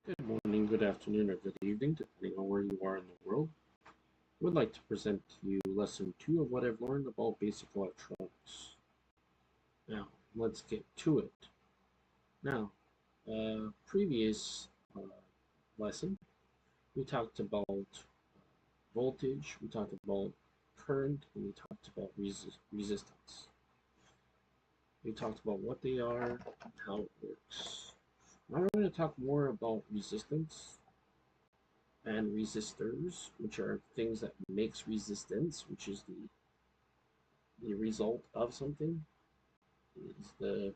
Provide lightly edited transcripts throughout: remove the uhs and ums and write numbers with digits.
Good morning, good afternoon, or good evening, depending on where you are in the world. I would like to present to you lesson 2 of what I've learned about basic electronics. Now, let's get to it. Now, previous lesson, we talked about voltage, we talked about current, and we talked about resistance. We talked about what they are and how it works. Now we're going to talk more about resistance and resistors, which are things that makes resistance, which is the result of something, is the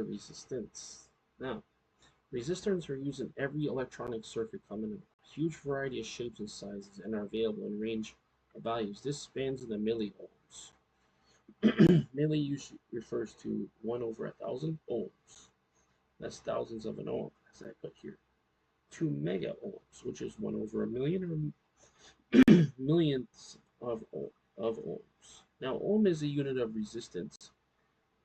resistance. Now, resistors are used in every electronic circuit, coming in a huge variety of shapes and sizes, and are available in range of values. This spans in the milliohms. Milli usually refers to 1/1,000 ohms. That's thousands of an ohm, as I put here. 2 mega ohms, which is 1/1,000,000 or millionths of ohms. Now, ohm is a unit of resistance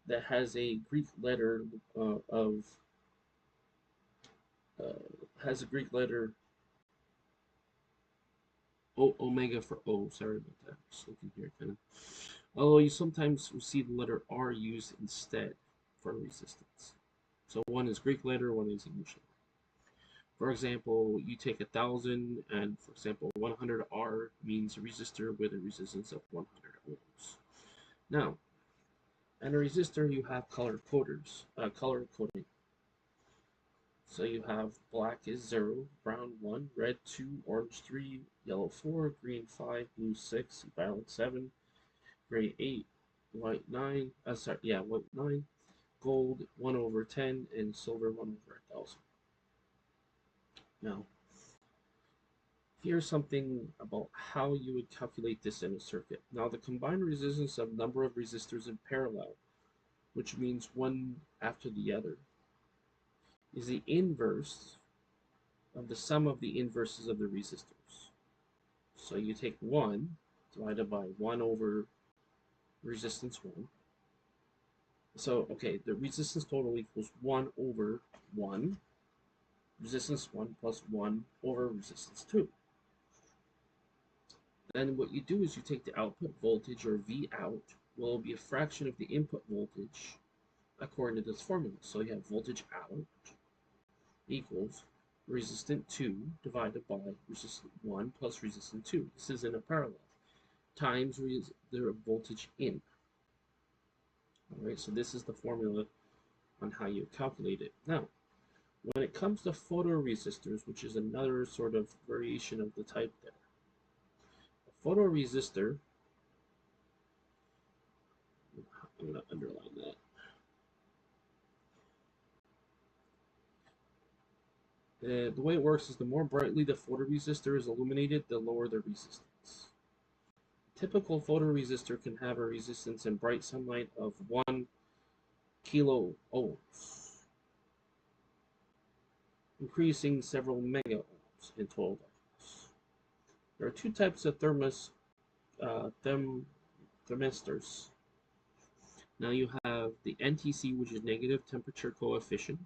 that has a Greek letter of has a Greek letter omega for O. Sorry about that. Just looking here, kind of. Although you sometimes will see the letter R used instead for resistance. So one is Greek letter, one is English letter. For example, you take 1,000, and for example, 100 R means a resistor with a resistance of 100 ohms. Now, and a resistor, you have color coding. So you have black is 0, brown 1, red 2, orange 3, yellow 4, green 5, blue 6, violet 7, gray 8, white 9, white 9, gold 1/10, and silver 1/1,000. Now, here's something about how you would calculate this in a circuit. Now, the combined resistance of number of resistors in parallel, which means one after the other, is the inverse of the sum of the inverses of the resistors. So you take 1 divided by 1 over resistance 1. So, okay, the resistance total equals 1 over 1, resistance 1 plus 1 over resistance 2. Then what you do is you take the output voltage, or V out, will be a fraction of the input voltage according to this formula. So you have voltage out equals resistant 2 divided by resistant 1 plus resistant 2. This is in a parallel. Times the voltage in. Alright, so this is the formula on how you calculate it. Now, when it comes to photoresistors, which is another sort of variation of the type there. A photoresistor, I'm going to underline that. The way it works is the more brightly the photoresistor is illuminated, the lower the resistance. A typical photoresistor can have a resistance in bright sunlight of 1 kilo ohms, increasing several mega ohms in total darkness. There are two types of thermistors. Now you have the NTC, which is negative temperature coefficient.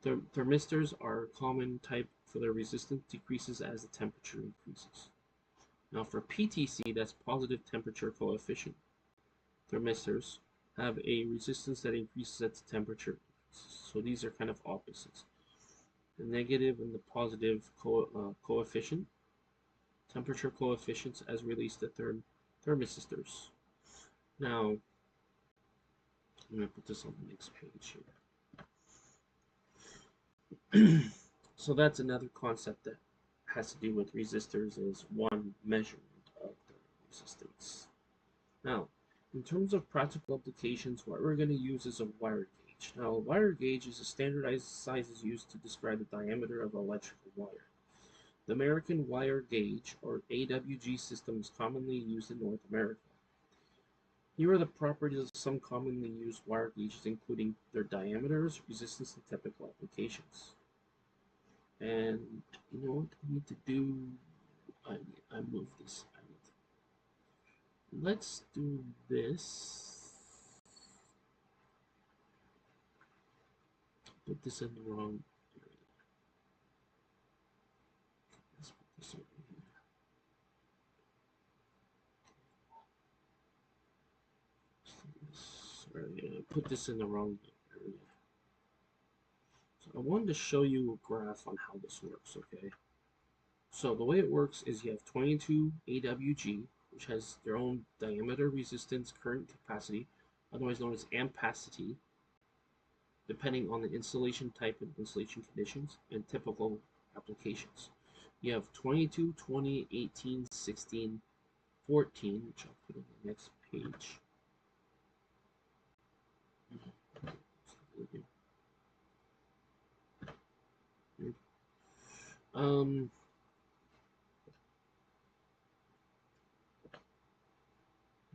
Thermistors are a common type for their resistance decreases as the temperature increases. Now for PTC, that's positive temperature coefficient. Thermistors have a resistance that increases as the temperature increases. So these are kind of opposites. The negative and the positive coefficient, temperature coefficients as relates to thermistors. Now, I'm going to put this on the next page here. So that's another concept that has to do with resistors, is one measurement of the resistance. Now, in terms of practical applications, what we're going to use is a wire gauge. Now, a wire gauge is a standardized sizes used to describe the diameter of an electrical wire. The American wire gauge, or AWG system, is commonly used in North America. Here are the properties of some commonly used wire gauges, including their diameters, resistance, and typical applications. And you know what I need to do? I move this. Let's do this. Put this in the wrong put this in the wrong area. So I wanted to show you a graph on how this works, okay? So the way it works is you have 22 AWG, which has their own diameter, resistance, current, capacity, otherwise known as ampacity, depending on the installation type and installation conditions and typical applications. You have 22, 20, 18, 16, 14, which I'll put on the next page.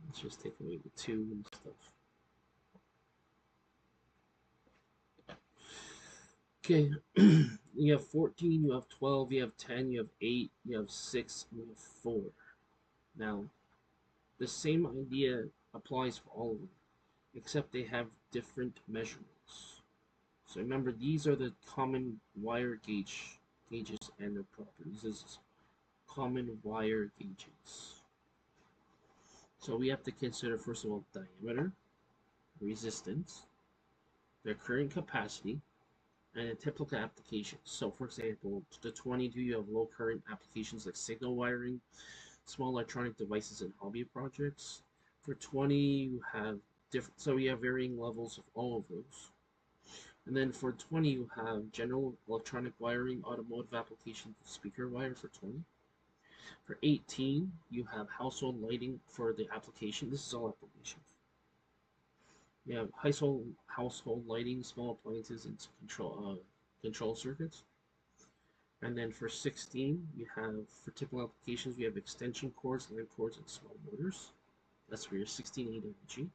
Let's just take away the 2 and stuff. Okay, you have 14, you have 12, you have 10, you have 8, you have 6, and you have 4. Now, the same idea applies for all of them, except they have different measurements. So remember, these are the common wire gauges and their properties. This is common wire gauges. So we have to consider, first of all, diameter, resistance, their current capacity, and a typical application. So for example, the 22, you have low current applications like signal wiring, small electronic devices, and hobby projects. For 20, you have different, so you have varying levels of all of those. And then for 20, you have general electronic wiring, automotive applications, speaker wire for 20. For 18, you have household lighting for the application. This is all applications. You have household lighting, small appliances, and control circuits. And then for 16, you have, for typical applications, we have extension cords, lamp cords, and small motors. That's for your 16 AWG.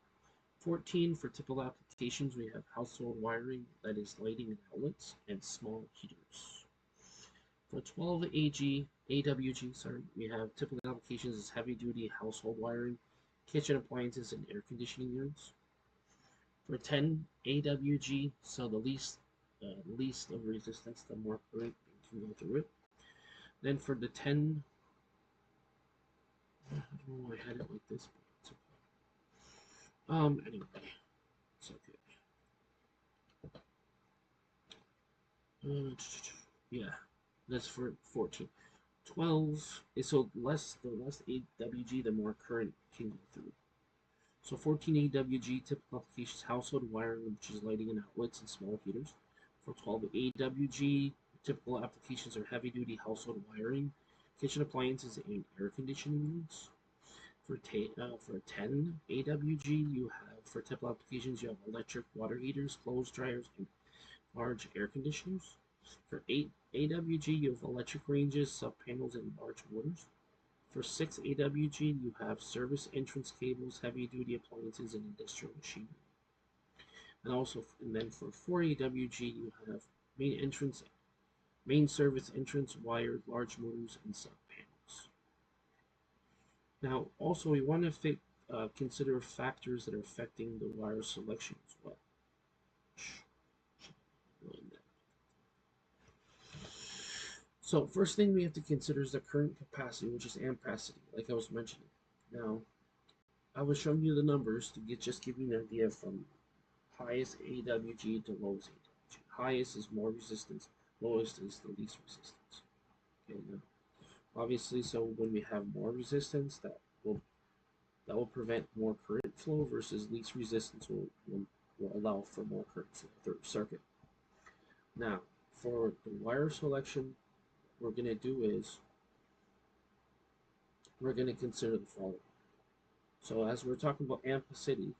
14, for typical applications, we have household wiring, that is lighting and outlets, and small heaters. For 12 AWG, we have typical applications as heavy-duty household wiring, kitchen appliances, and air conditioning units. For 10 AWG, so the least of resistance, the more current can go through it. Then for the 10, I don't know why I had it like this, but it's okay. Anyway, it's okay. Yeah, that's for 14. 12 is so the less AWG, the more current can go through. So 14 AWG, typical applications, household wiring, which is lighting and outlets and small heaters. For 12 AWG, typical applications are heavy-duty household wiring, kitchen appliances, and air conditioning units. For 10 AWG, you have, for typical applications, you have electric water heaters, clothes dryers, and large air conditioners. For 8 AWG, you have electric ranges, sub-panels, and large motors. For 6 AWG, you have service entrance cables, heavy-duty appliances, and industrial machinery. And then for 4 AWG, you have main service entrance, wired, large motors, and sub-panels. Now, also, we want to consider factors that are affecting the wire selection as well. So first thing we have to consider is the current capacity, which is ampacity, like I was mentioning. Now, I was showing you the numbers to just give you an idea from highest AWG to lowest AWG. Highest is more resistance, lowest is the least resistance. Okay, now, obviously, so when we have more resistance, that will prevent more current flow versus least resistance will allow for more current flow through the circuit. Now, for the wire selection, we're going to do is we're going to consider the following. So as we're talking about ampacity,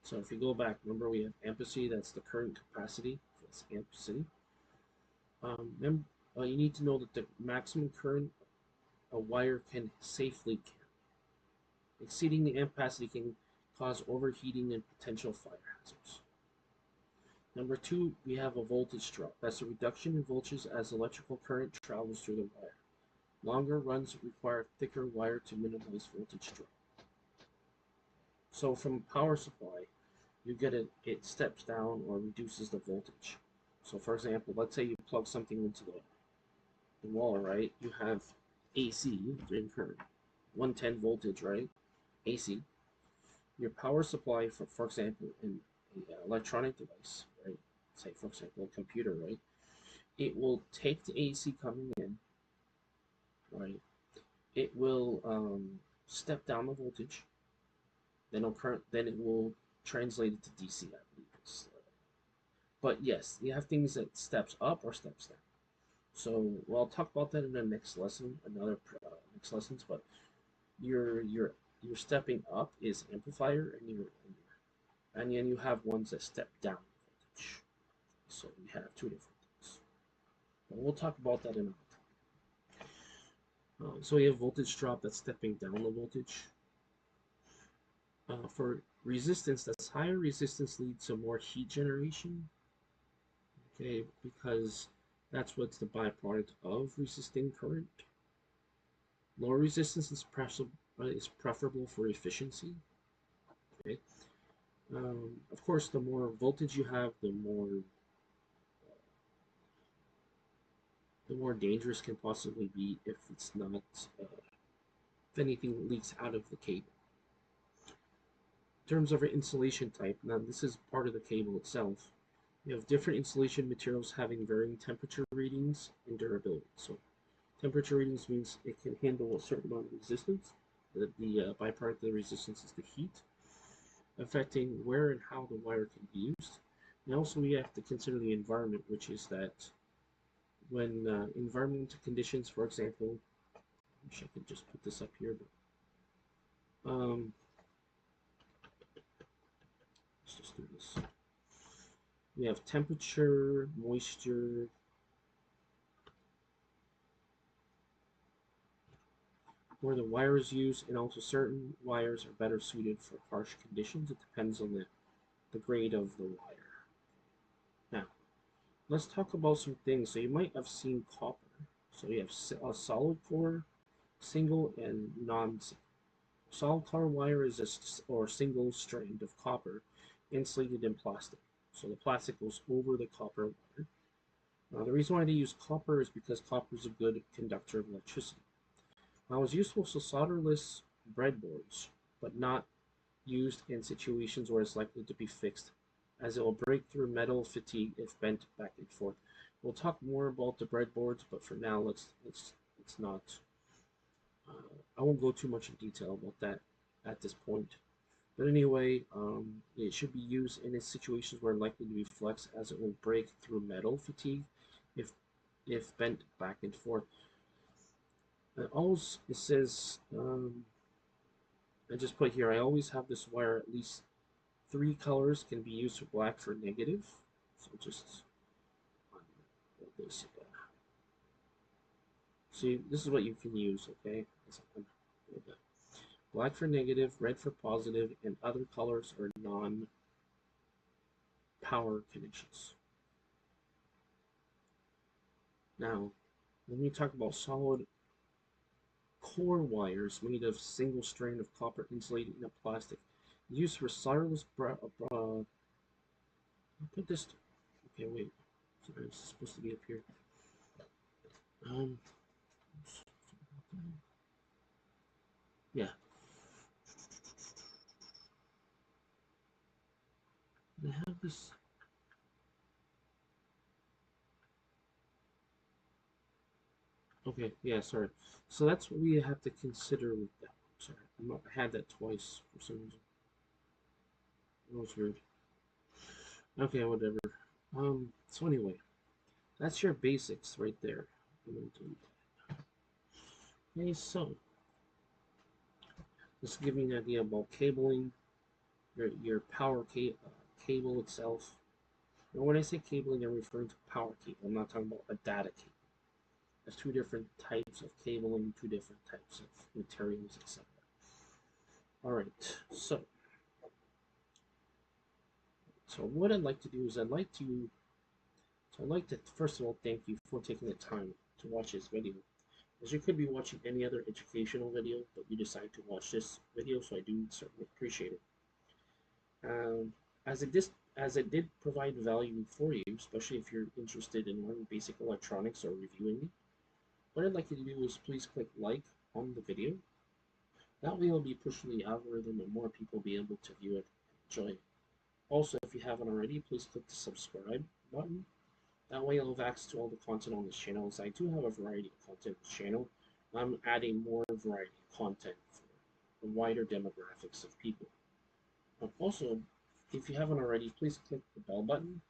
so if you go back, remember we have ampacity, that's the current capacity, that's ampacity. You need to know that the maximum current a wire can safely carry. Exceeding the ampacity can cause overheating and potential fire hazards. Number 2, we have a voltage drop. That's a reduction in voltage as electrical current travels through the wire. Longer runs require thicker wire to minimize voltage drop. So from power supply, you get it steps down or reduces the voltage. So for example, let's say you plug something into the wall, right? You have AC, drain current, 110 voltage, right? AC. your power supply, for example, in an electronic device, right? Say, for example, a computer, right? It will take the AC coming in, right? It will step down the voltage, then it will translate it to DC, I believe. But yes, you have things that steps up or steps down. So well, I'll talk about that in the next lesson, next lessons. But your stepping up is amplifier, and then you have ones that step down voltage. So we have two different things. But we'll talk about that in a minute. So we have voltage drop that's stepping down the voltage. For resistance, that's higher resistance leads to more heat generation. Okay, because that's what's the byproduct of resisting current. Lower resistance is preferable for efficiency. Okay. Of course, the more voltage you have, the more dangerous can possibly be if it's not if anything leaks out of the cable. In terms of our insulation type, now this is part of the cable itself. You have different insulation materials having varying temperature readings and durability. So temperature readings means it can handle a certain amount of resistance. The byproduct of the resistance is the heat, affecting where and how the wire can be used. And also we have to consider the environment, which is that when environmental conditions, for example, I wish I could just put this up here, but let's just do this. We have temperature, moisture, where the wire is used, and also certain wires are better suited for harsh conditions. It depends on the grade of the wire. Now, let's talk about some things. So you might have seen copper. So you have a solid core, single, and non-single. Solid core wire is or single strand of copper insulated in plastic. So the plastic goes over the copper wire. The reason why they use copper is because copper is a good conductor of electricity. Now, it's useful for solderless breadboards, but not used in situations where it's likely to be fixed, as it will break through metal fatigue if bent back and forth. We'll talk more about the breadboards, but for now, let's not. I won't go too much in detail about that at this point. But anyway, it should be used in situations where likely to be flexed, as it will break through metal fatigue if bent back and forth. Also, it says, I just put here, I always have this wire, at least 3 colors can be used for black for negative. So just this. See, this is what you can use, okay? Black for negative, red for positive, and other colors are non-power connections. Now, when we talk about solid core wires made of single strand of copper insulated in a plastic, used for solderless I'll put this. Okay, wait. Sorry, it's supposed to be up here. Yeah. I have this. Okay, yeah, sorry. So that's what we have to consider with that. Sorry, I had that twice for some reason. That was weird. Okay, whatever. So anyway, that's your basics right there. Okay, so just to give you an idea about cabling, your power cable itself. Now, when I say cabling, I'm referring to power cable. I'm not talking about a data cable. There's two different types of cabling, two different types of materials, etc. Alright, so what I'd like to do is I'd like to first of all thank you for taking the time to watch this video. As you could be watching any other educational video, but you decide to watch this video, so I do certainly appreciate it. As it did provide value for you, especially if you're interested in learning basic electronics or reviewing it, what I'd like you to do is please click like on the video. That way, it'll be pushing the algorithm and more people will be able to view it and enjoy it. Also, if you haven't already, please click the subscribe button. That way, you'll have access to all the content on this channel. As I do have a variety of content on this channel, I'm adding more variety of content for a wider demographics of people. Also, if you haven't already, please click the bell button.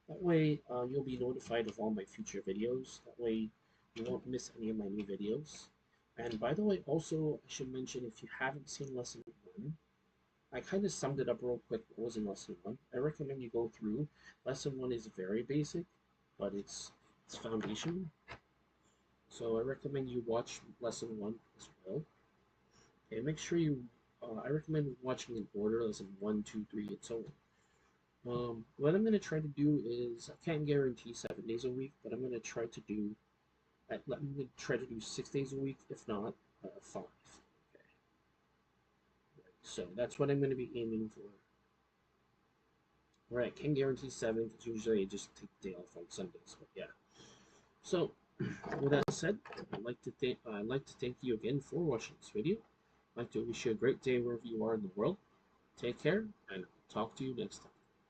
That way, you'll be notified of all my future videos. That way, you won't miss any of my new videos. And by the way, also, I should mention if you haven't seen Lesson 1, I kind of summed it up real quick what was in Lesson 1. I recommend you go through. Lesson 1 is very basic, but it's foundational. So I recommend you watch Lesson 1 as well. Okay, make sure you, I recommend watching in order, Lesson 1, 2, 3, and so on. What I'm going to try to do is, I can't guarantee 7 days a week, but I'm going to try to do, I'm going to try to do 6 days a week, if not 5. Okay. So that's what I'm going to be aiming for. Right, can't guarantee 7 because usually I just take the day off on Sundays, but yeah. So, with that said, I'd like to thank you again for watching this video. I'd like to wish you a great day wherever you are in the world. Take care, and I'll talk to you next time.